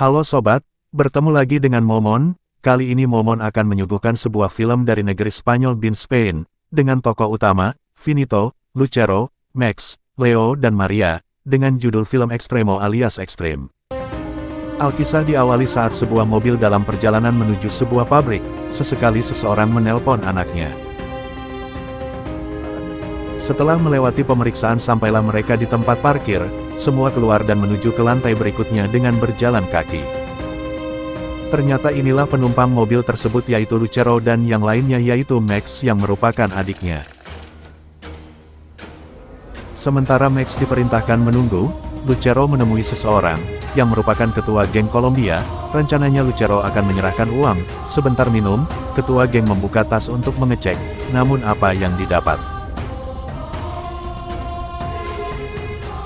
Halo sobat, bertemu lagi dengan Momon. Kali ini Momon akan menyuguhkan sebuah film dari negeri Spanyol bin Spain, dengan tokoh utama, Finito, Lucero, Max, Leo dan Maria, dengan judul film Extremo alias Ekstrim. Alkisah diawali saat sebuah mobil dalam perjalanan menuju sebuah pabrik, sesekali seseorang menelpon anaknya. Setelah melewati pemeriksaan sampailah mereka di tempat parkir, semua keluar dan menuju ke lantai berikutnya dengan berjalan kaki. Ternyata inilah penumpang mobil tersebut yaitu Lucero dan yang lainnya yaitu Max yang merupakan adiknya. Sementara Max diperintahkan menunggu, Lucero menemui seseorang, yang merupakan ketua geng Kolombia. Rencananya Lucero akan menyerahkan uang. Sebentar minum, ketua geng membuka tas untuk mengecek, namun apa yang didapat?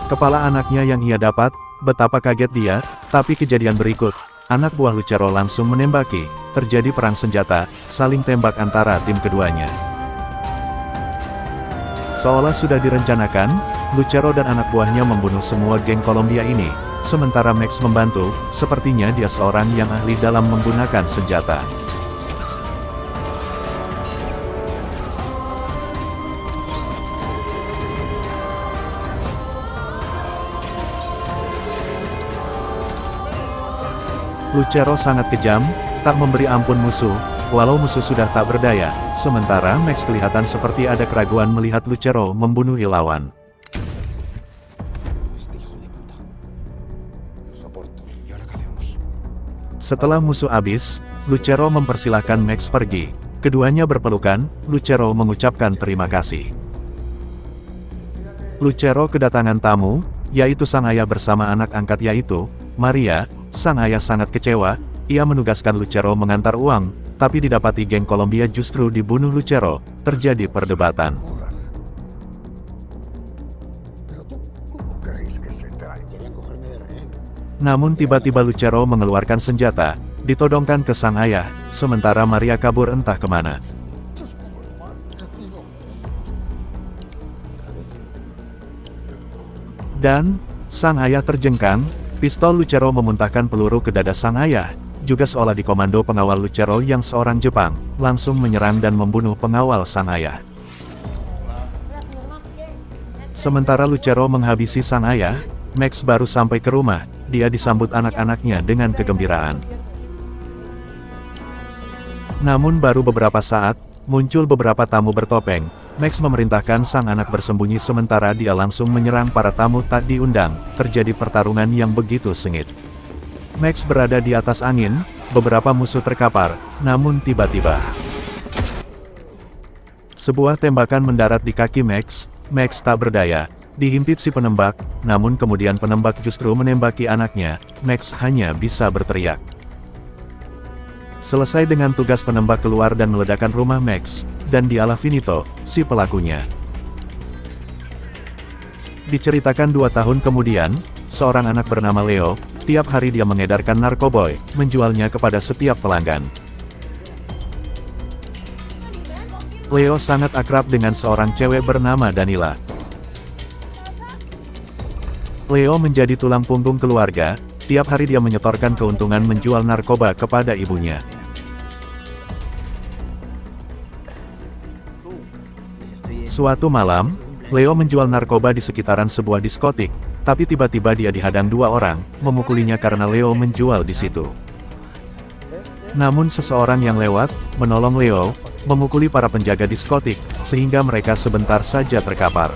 Kepala anaknya yang ia dapat, betapa kaget dia, tapi kejadian berikut, anak buah Lucero langsung menembaki, terjadi perang senjata, saling tembak antara tim keduanya. Seolah sudah direncanakan, Lucero dan anak buahnya membunuh semua geng Kolombia ini, sementara Max membantu, sepertinya dia seorang yang ahli dalam menggunakan senjata. Lucero sangat kejam, tak memberi ampun musuh, walau musuh sudah tak berdaya, sementara Max kelihatan seperti ada keraguan melihat Lucero membunuh lawan. Setelah musuh habis, Lucero mempersilahkan Max pergi. Keduanya berpelukan, Lucero mengucapkan terima kasih. Lucero kedatangan tamu, yaitu sang ayah bersama anak angkat yaitu Maria. Sang ayah sangat kecewa, ia menugaskan Lucero mengantar uang, tapi didapati geng Kolombia justru dibunuh Lucero, terjadi perdebatan. Namun tiba-tiba Lucero mengeluarkan senjata, ditodongkan ke sang ayah, sementara Maria kabur entah kemana. Dan, sang ayah terjengkang, pistol Lucero memuntahkan peluru ke dada sang ayah, juga seolah dikomando pengawal Lucero yang seorang Jepang, langsung menyerang dan membunuh pengawal sang ayah. Sementara Lucero menghabisi sang ayah, Max baru sampai ke rumah, dia disambut anak-anaknya dengan kegembiraan. Namun baru beberapa saat, muncul beberapa tamu bertopeng. Max memerintahkan sang anak bersembunyi sementara dia langsung menyerang para tamu tak diundang, terjadi pertarungan yang begitu sengit. Max berada di atas angin, beberapa musuh terkapar, namun tiba-tiba sebuah tembakan mendarat di kaki Max. Max tak berdaya, dihimpit si penembak, namun kemudian penembak justru menembaki anaknya. Max hanya bisa berteriak. Selesai dengan tugas penembak keluar dan meledakkan rumah Max, dan dialah Finito, si pelakunya. Diceritakan 2 tahun kemudian, seorang anak bernama Leo, tiap hari dia mengedarkan narkoboy, menjualnya kepada setiap pelanggan. Leo sangat akrab dengan seorang cewek bernama Danila. Leo menjadi tulang punggung keluarga, tiap hari dia menyetorkan keuntungan menjual narkoba kepada ibunya. Suatu malam, Leo menjual narkoba di sekitaran sebuah diskotik, tapi tiba-tiba dia dihadang 2 orang, memukulinya karena Leo menjual di situ. Namun seseorang yang lewat, menolong Leo, memukuli para penjaga diskotik, sehingga mereka sebentar saja terkapar.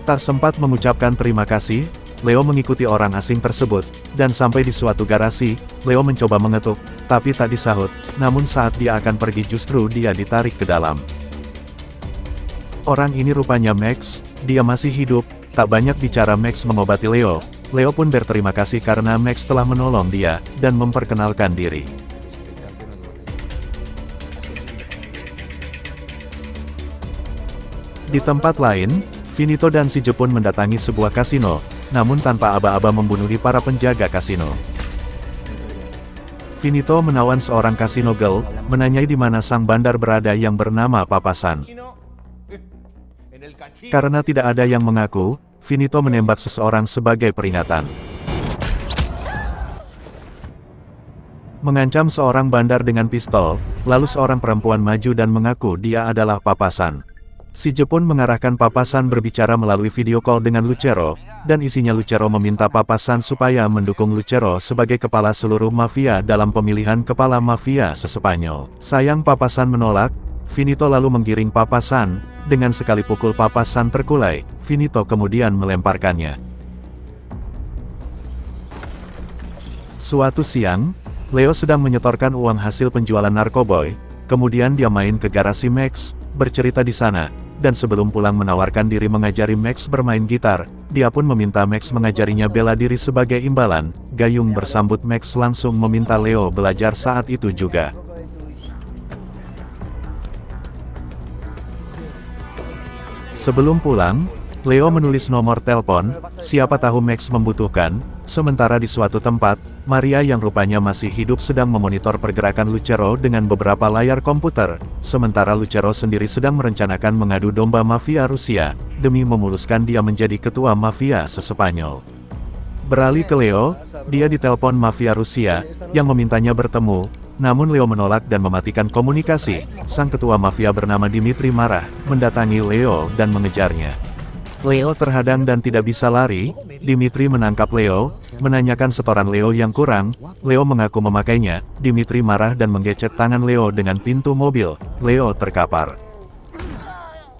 Tak sempat mengucapkan terima kasih, Leo mengikuti orang asing tersebut, dan sampai di suatu garasi, Leo mencoba mengetuk, tapi tak disahut, namun saat dia akan pergi justru dia ditarik ke dalam. Orang ini rupanya Max, dia masih hidup, tak banyak bicara Max mengobati Leo. Leo pun berterima kasih karena Max telah menolong dia, dan memperkenalkan diri. Di tempat lain, Finito dan si Jepun mendatangi sebuah kasino, namun tanpa aba-aba membunuh para penjaga kasino. Finito menawan seorang kasino girl, menanyai di mana sang bandar berada yang bernama Papasan. Karena tidak ada yang mengaku, Finito menembak seseorang sebagai peringatan. mengancam seorang bandar dengan pistol, lalu seorang perempuan maju dan mengaku dia adalah papasan. Si Jepun mengarahkan papasan berbicara melalui video call dengan Lucero, dan isinya Lucero meminta papasan supaya mendukung Lucero sebagai kepala seluruh mafia dalam pemilihan kepala mafia se-Spanyol. Sayang papasan menolak, Finito lalu menggiring papasan, dengan sekali pukul papasan terkulai, Finito kemudian melemparkannya. Suatu siang, Leo sedang menyetorkan uang hasil penjualan narkoboy, kemudian dia main ke garasi Max, bercerita di sana, dan sebelum pulang menawarkan diri mengajari Max bermain gitar, dia pun meminta Max mengajarinya bela diri sebagai imbalan. Gayung bersambut Max langsung meminta Leo belajar saat itu juga. Sebelum pulang, Leo menulis nomor telepon, siapa tahu Max membutuhkan. Sementara di suatu tempat, Maria yang rupanya masih hidup sedang memonitor pergerakan Lucero dengan beberapa layar komputer, sementara Lucero sendiri sedang merencanakan mengadu domba mafia Rusia, demi memuluskan dia menjadi ketua mafia se-Spanyol. Beralih ke Leo, dia ditelepon mafia Rusia, yang memintanya bertemu, namun Leo menolak dan mematikan komunikasi. Sang ketua mafia bernama Dimitri marah, mendatangi Leo dan mengejarnya. Leo terhadang dan tidak bisa lari. Dimitri menangkap Leo, menanyakan setoran Leo yang kurang. Leo mengaku memakainya. Dimitri marah dan menggecek tangan Leo dengan pintu mobil. Leo terkapar.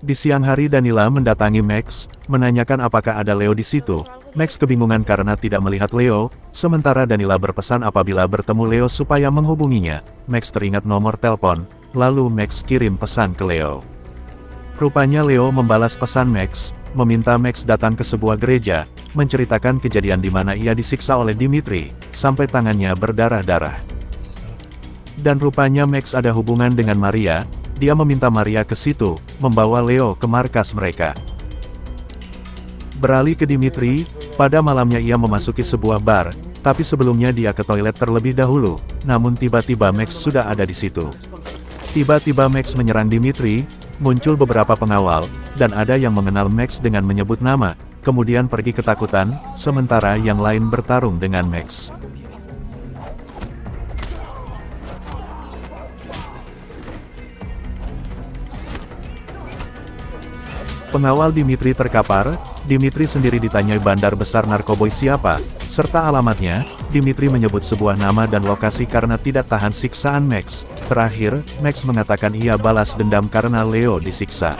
Di siang hari Danila mendatangi Max, menanyakan apakah ada Leo di situ. Max kebingungan karena tidak melihat Leo, sementara Danila berpesan apabila bertemu Leo supaya menghubunginya. Max teringat nomor telepon, lalu Max kirim pesan ke Leo. Rupanya Leo membalas pesan Max, meminta Max datang ke sebuah gereja, menceritakan kejadian di mana ia disiksa oleh Dimitri, sampai tangannya berdarah-darah. Dan rupanya Max ada hubungan dengan Maria, dia meminta Maria ke situ, membawa Leo ke markas mereka. Beralih ke Dimitri, pada malamnya ia memasuki sebuah bar, tapi sebelumnya dia ke toilet terlebih dahulu, namun tiba-tiba Max sudah ada di situ. Tiba-tiba Max menyerang Dimitri, muncul beberapa pengawal, dan ada yang mengenal Max dengan menyebut nama, kemudian pergi ketakutan, sementara yang lain bertarung dengan Max. Pengawal Dimitri terkapar, Dimitri sendiri ditanyai bandar besar narkoboy siapa, serta alamatnya. Dimitri menyebut sebuah nama dan lokasi karena tidak tahan siksaan Max. Terakhir, Max mengatakan ia balas dendam karena Leo disiksa.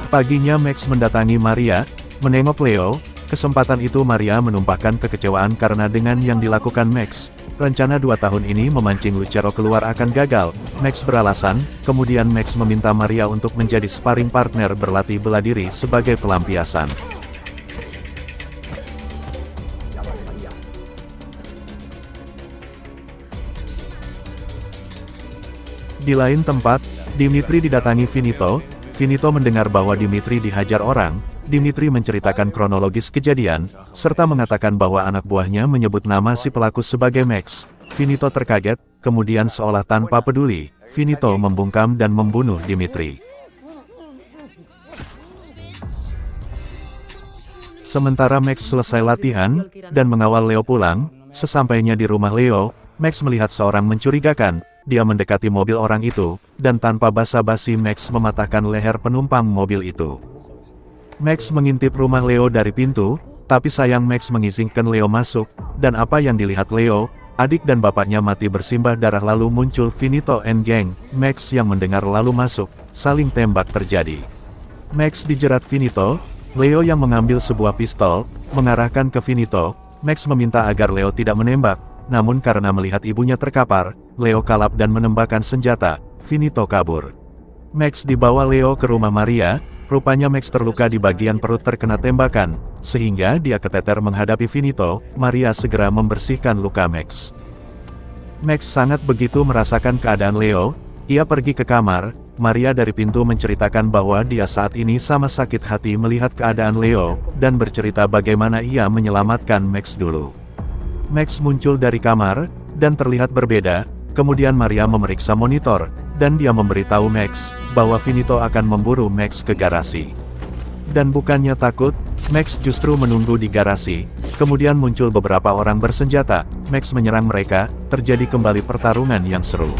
Paginya Max mendatangi Maria, menengok Leo. Kesempatan itu Maria menumpahkan kekecewaan karena dengan yang dilakukan Max, rencana 2 tahun ini memancing Lucero keluar akan gagal. Max beralasan, kemudian Max meminta Maria untuk menjadi sparring partner berlatih bela diri sebagai pelampiasan. Di lain tempat, Dimitri didatangi Finito. Finito mendengar bahwa Dimitri dihajar orang. Dimitri menceritakan kronologis kejadian, serta mengatakan bahwa anak buahnya menyebut nama si pelaku sebagai Max. Finito terkaget, kemudian seolah tanpa peduli, Finito membungkam dan membunuh Dimitri. Sementara Max selesai latihan, dan mengawal Leo pulang, sesampainya di rumah Leo, Max melihat seorang mencurigakan. Dia mendekati mobil orang itu, dan tanpa basa-basi Max mematahkan leher penumpang mobil itu. Max mengintip rumah Leo dari pintu, tapi sayang Max mengizinkan Leo masuk, dan apa yang dilihat Leo, adik dan bapaknya mati bersimbah darah lalu muncul Finito and Gang. Max yang mendengar lalu masuk, saling tembak terjadi. Max dijerat Finito, Leo yang mengambil sebuah pistol, mengarahkan ke Finito. Max meminta agar Leo tidak menembak, namun karena melihat ibunya terkapar, Leo kalap dan menembakkan senjata. Finito kabur. Max dibawa Leo ke rumah Maria. Rupanya Max terluka di bagian perut terkena tembakan, sehingga dia keteter menghadapi Finito. Maria segera membersihkan luka Max. Max sangat begitu merasakan keadaan Leo. Ia pergi ke kamar. Maria dari pintu menceritakan bahwa dia saat ini sama sakit hati melihat keadaan Leo, dan bercerita bagaimana ia menyelamatkan Max dulu. Max muncul dari kamar, dan terlihat berbeda. Kemudian Maria memeriksa monitor, dan dia memberitahu Max, bahwa Finito akan memburu Max ke garasi. Dan bukannya takut, Max justru menunggu di garasi, kemudian muncul beberapa orang bersenjata, Max menyerang mereka, terjadi kembali pertarungan yang seru.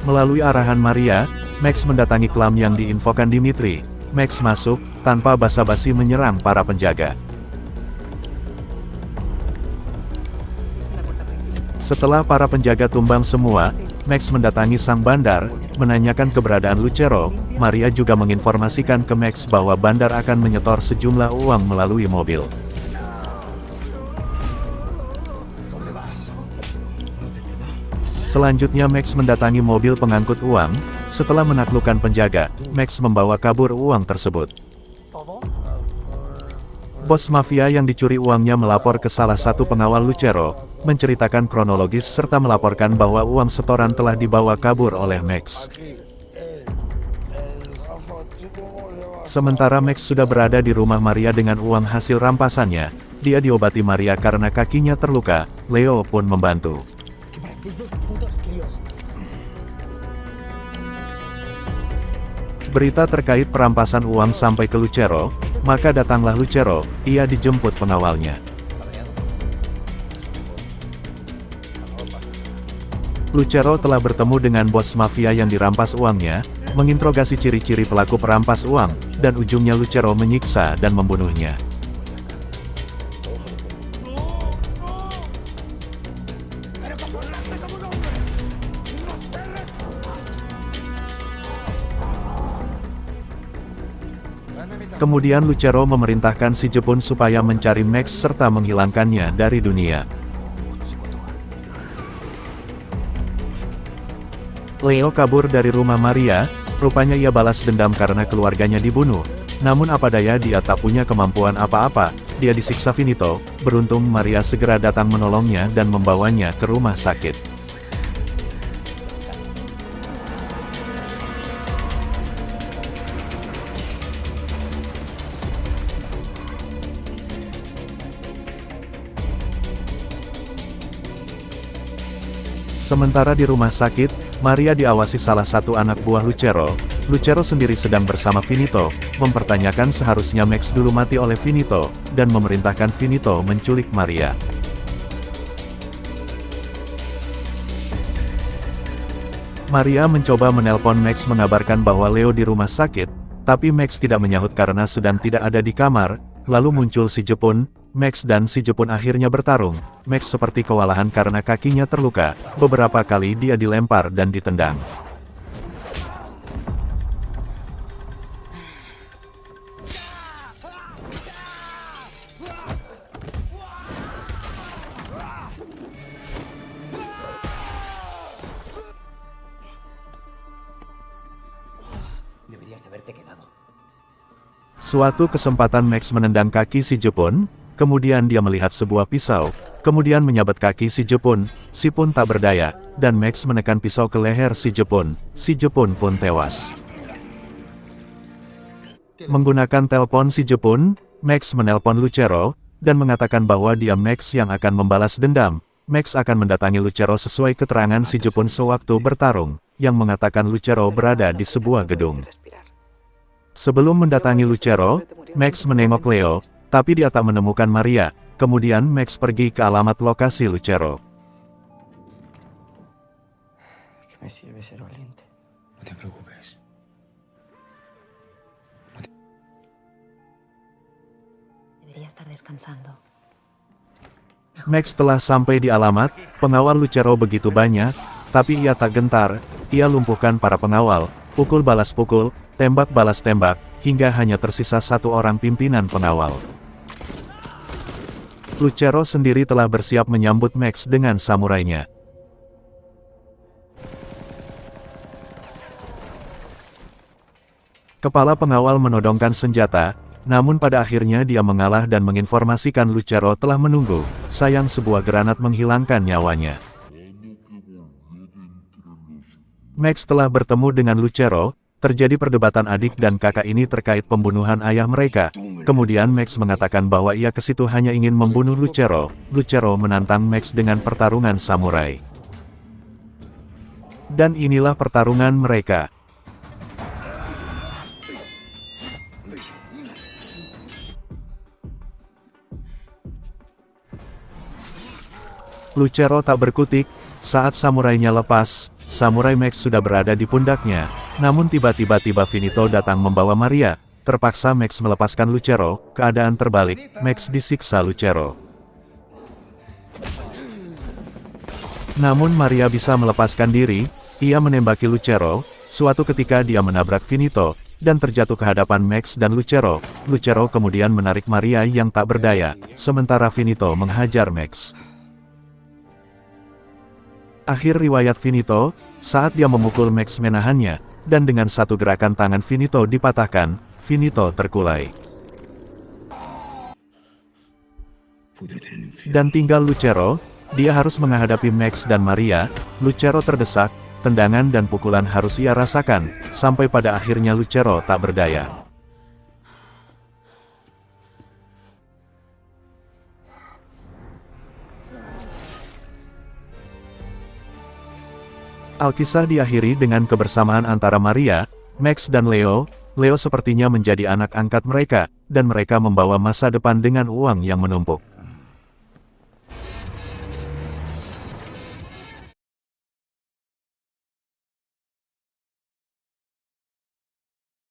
Melalui arahan Maria, Max mendatangi klam yang diinfokan Dimitri. Max masuk, tanpa basa-basi menyerang para penjaga. Setelah para penjaga tumbang semua, Max mendatangi sang bandar, menanyakan keberadaan Lucero. Maria juga menginformasikan ke Max bahwa bandar akan menyetor sejumlah uang melalui mobil. Selanjutnya Max mendatangi mobil pengangkut uang. Setelah menaklukkan penjaga, Max membawa kabur uang tersebut. Bos mafia yang dicuri uangnya melapor ke salah satu pengawal Lucero, menceritakan kronologis serta melaporkan bahwa uang setoran telah dibawa kabur oleh Max. Sementara Max sudah berada di rumah Maria dengan uang hasil rampasannya, dia diobati Maria karena kakinya terluka. Leo pun membantu. Berita terkait perampasan uang sampai ke Lucero, maka datanglah Lucero, ia dijemput pengawalnya. Lucero telah bertemu dengan bos mafia yang dirampas uangnya, menginterogasi ciri-ciri pelaku perampas uang, dan ujungnya Lucero menyiksa dan membunuhnya. Kemudian Lucero memerintahkan si Jepun supaya mencari Max serta menghilangkannya dari dunia. Leo kabur dari rumah Maria, rupanya ia balas dendam karena keluarganya dibunuh. Namun apa daya dia tak punya kemampuan apa-apa, dia disiksa finito. Beruntung Maria segera datang menolongnya dan membawanya ke rumah sakit. Sementara di rumah sakit, Maria diawasi salah satu anak buah Lucero. Lucero sendiri sedang bersama Finito, mempertanyakan seharusnya Max dulu mati oleh Finito, dan memerintahkan Finito menculik Maria. Maria mencoba menelpon Max mengabarkan bahwa Leo di rumah sakit, tapi Max tidak menyahut karena sedang tidak ada di kamar. Lalu muncul si Jepun. Max dan si Jepun akhirnya bertarung. Max seperti kewalahan karena kakinya terluka. Beberapa kali dia dilempar dan ditendang. Suatu kesempatan Max menendang kaki si Jepun. Kemudian dia melihat sebuah pisau, kemudian menyabet kaki si Jepun pun tak berdaya, dan Max menekan pisau ke leher si Jepun pun tewas. Menggunakan telepon si Jepun, Max menelpon Lucero, dan mengatakan bahwa dia Max yang akan membalas dendam. Max akan mendatangi Lucero sesuai keterangan si Jepun sewaktu bertarung, yang mengatakan Lucero berada di sebuah gedung. Sebelum mendatangi Lucero, Max menengok Leo, tapi dia tak menemukan Maria. Kemudian Max pergi ke alamat lokasi Lucero. Max telah sampai di alamat. Pengawal Lucero begitu banyak, tapi ia tak gentar. Ia lumpuhkan para pengawal, pukul balas pukul, tembak balas tembak, hingga hanya tersisa satu orang pimpinan pengawal. Lucero sendiri telah bersiap menyambut Max dengan samurainya. Kepala pengawal menodongkan senjata, namun pada akhirnya dia mengalah dan menginformasikan Lucero telah menunggu. Sayang sebuah granat menghilangkan nyawanya. Max telah bertemu dengan Lucero. Terjadi perdebatan adik dan kakak ini terkait pembunuhan ayah mereka. Kemudian Max mengatakan bahwa ia ke situ hanya ingin membunuh Lucero. Lucero menantang Max dengan pertarungan samurai. Dan inilah pertarungan mereka. Lucero tak berkutik. Saat samurainya lepas, samurai Max sudah berada di pundaknya. Namun tiba-tiba Finito datang membawa Maria. Terpaksa Max melepaskan Lucero. Keadaan terbalik, Max disiksa Lucero. Namun Maria bisa melepaskan diri. Ia menembaki Lucero. Suatu ketika dia menabrak Finito dan terjatuh ke hadapan Max dan Lucero. Lucero kemudian menarik Maria yang tak berdaya, sementara Finito menghajar Max. Akhir riwayat Finito, saat dia memukul Max menahannya, dan dengan satu gerakan tangan Finito dipatahkan, Finito terkulai. Dan tinggal Lucero, dia harus menghadapi Max dan Maria. Lucero terdesak, tendangan dan pukulan harus ia rasakan, sampai pada akhirnya Lucero tak berdaya. Alkisah diakhiri dengan kebersamaan antara Maria, Max dan Leo. Leo sepertinya menjadi anak angkat mereka, dan mereka membawa masa depan dengan uang yang menumpuk.